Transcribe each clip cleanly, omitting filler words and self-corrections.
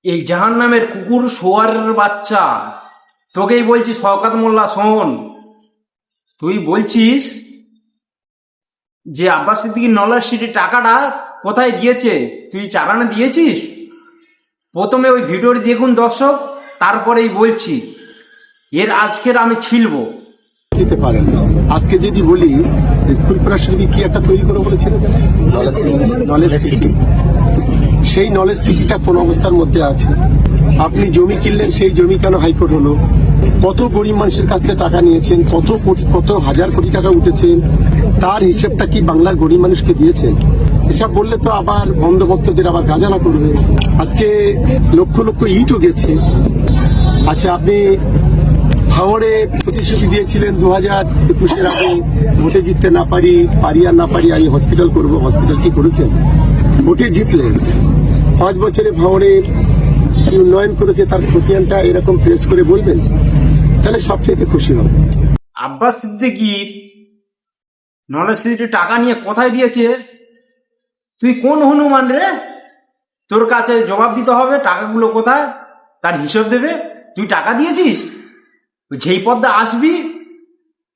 এই জাহান নামের কুকুর শোয়ারের বাচ্চা, তোকেই বলছি শওকত মোল্লা শোন। তুই বলছিস যে আব্বাস সিদ্দিকীর নলেজ সিটির টাকাটা কোথায় দিয়েছে, তুই চালানে দিয়েছিস? প্রথমে ওই ভিডিওটি দেখুন দর্শক, তারপরেই বলছি এর আজকের আমি ছিলব দিতে পারেন। আজকে যদি বলি ফুলপুরা শরীফ কি একটা তৈরি করে বলেছিল নলেজ সিটি, সেই নলেজ সিটিটা কোন অবস্থার মধ্যে আছে? আপনি জমি কিনলেন, সেই জমি কেন হাইকোর্ট হলো? কত গরিব মানুষের কাছ থেকে টাকা নিয়েছেন, কত হাজার কোটি টাকা উঠেছেন, তার হিসেবটা কি বাংলার গরিব মানুষকে দিয়েছেন? এসব বললে তো আবার বন্ধভক্তদের আবার গাজানা করবে। আজকে লক্ষ লক্ষ ইটও গেছে। আচ্ছা, আপনি ভাঙড়ে প্রতিশ্রুতি দিয়েছিলেন 2021-এর আগে ভোটে জিততে না পারি আর না পারি আমি হসপিটাল করব। হসপিটাল কি করেছেন? ভোটে জিতলেন, 5 বছরে ভাঙড়ে কি উন্নয়ন করেছে তার খতিয়ানটা এরকম প্রেস করে বলবেন, তাহলে সবচেয়ে খুশি হবে। আব্বাস সিদ্দিকীর নলেজ সিটির টাকা নিয়ে কোথায় দিয়েছে? তুই কোন হনুমান রে? তোর কাছে জবাব দিতে হবে টাকাগুলো কোথায়, তার হিসাব দেবে। তুই টাকা দিয়েছিস? যেই পথে আসবি,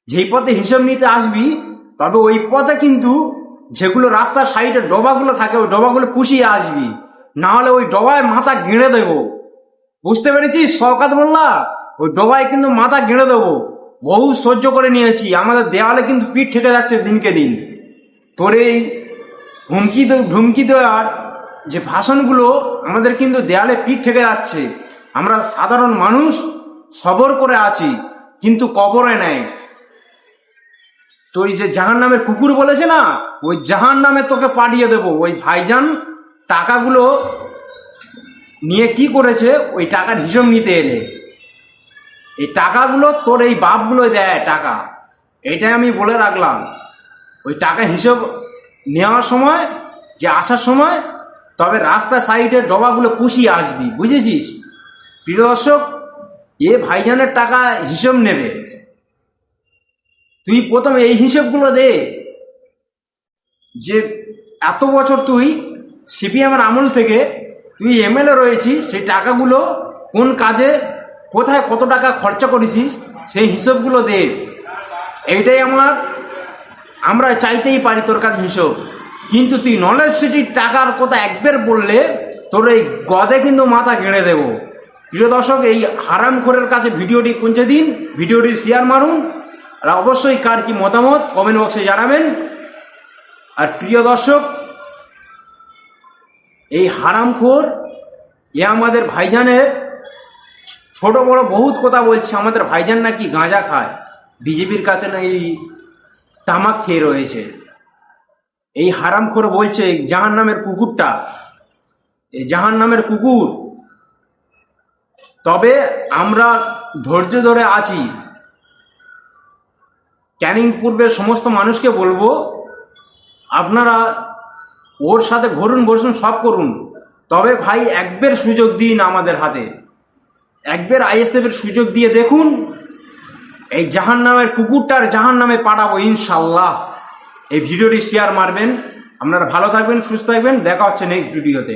যেই পথে হিসাব নিতে আসবি, তবে ওই পথে কিন্তু যেগুলো রাস্তার সাইডে ডবাগুলো থাকে ওই ডবাগুলো পুষিয়ে আসবি, না হলে ওই ডবায় মাথা গেঁড়ে দেবো। বুঝতে পেরেছিস শওকত মোল্লা? ওই ডবায় কিন্তু মাথা গেঁড়ে দেবো। বহু সহ্য করে নিয়েছি, আমাদের দেওয়ালে কিন্তু পিঠ ঠেকে যাচ্ছে দিনকে দিন। তোর এই হুমকি দেওয়ার যে ভাষণগুলো, আমাদের কিন্তু দেয়ালে পিঠ ঠেকে যাচ্ছে। আমরা সাধারণ মানুষ সবর করে আছি, কিন্তু কবরে নেই। তো ওই যে জাহান নামের কুকুর বলেছে না, ওই জাহান নামে তোকে পাঠিয়ে দেবো। ওই ভাইজান টাকাগুলো নিয়ে কি করেছে, ওই টাকার হিসাব নিতে এলে এই টাকাগুলো তোর এই বাপগুলো দেয় টাকা, এটাই আমি বলে রাখলাম। ওই টাকা হিসাব নেওয়ার সময়, যে আসার সময়, তবে রাস্তা সাইডে ডবাগুলো পুষিয়ে আসবি, বুঝেছিস? প্রিয় দর্শক, এ ভাইজানের টাকা হিসাব নেবে। তুই প্রথমে এই হিসেবগুলো দে যে এত বছর তুই সিপিএমের আমল থেকে তুই এমএলএ রয়েছিস, সেই টাকাগুলো কোন কাজে, কোথায় কত টাকা খরচা করেছিস, সেই হিসাবগুলো দে। এইটাই আমরা চাইতেই পারি তোর কাছে হিসাব। কিন্তু তুই নলেজ সিটির টাকার কথা একবার বললে তোর এই গদে কিন্তু মাথা গেড়ে দেব। প্রিয় দর্শক, এই হারামখোরের কাছে ভিডিওটি পৌঁছে দিন, ভিডিওটি শেয়ার মারুন, আর অবশ্যই কার কি মতামত কমেন্ট বক্সে জানাবেন। আর প্রিয় দর্শক, এই হারামখোর আমাদের ভাইজানের ছোট বড় বহুত কথা বলছে। আমাদের ভাইজান নাকি গাঁজা খায়, বিজেপির কাছে নাকি তামাক খেয়ে রয়েছে। এই হারামখোর বলছে জাহান নামের কুকুরটা, এই জাহান নামের কুকুর। তবে আমরা ধৈর্য ধরে আছি। ক্যানিং পূর্বের সমস্ত মানুষকে বলবো, আপনারা ওর সাথে ঘুরুন, বসুন, সব করুন, তবে ভাই একবার সুযোগ দিন আমাদের হাতে। একবার আইএসএফ এর সুযোগ দিয়ে দেখুন, এই জাহান নামের কুকুরটার জাহান নামে পাঠাবো ইনশাল্লাহ। এই ভিডিওটি শেয়ার মারবেন। আপনারা ভালো থাকবেন, সুস্থ থাকবেন, দেখা হচ্ছে নেক্সট ভিডিওতে।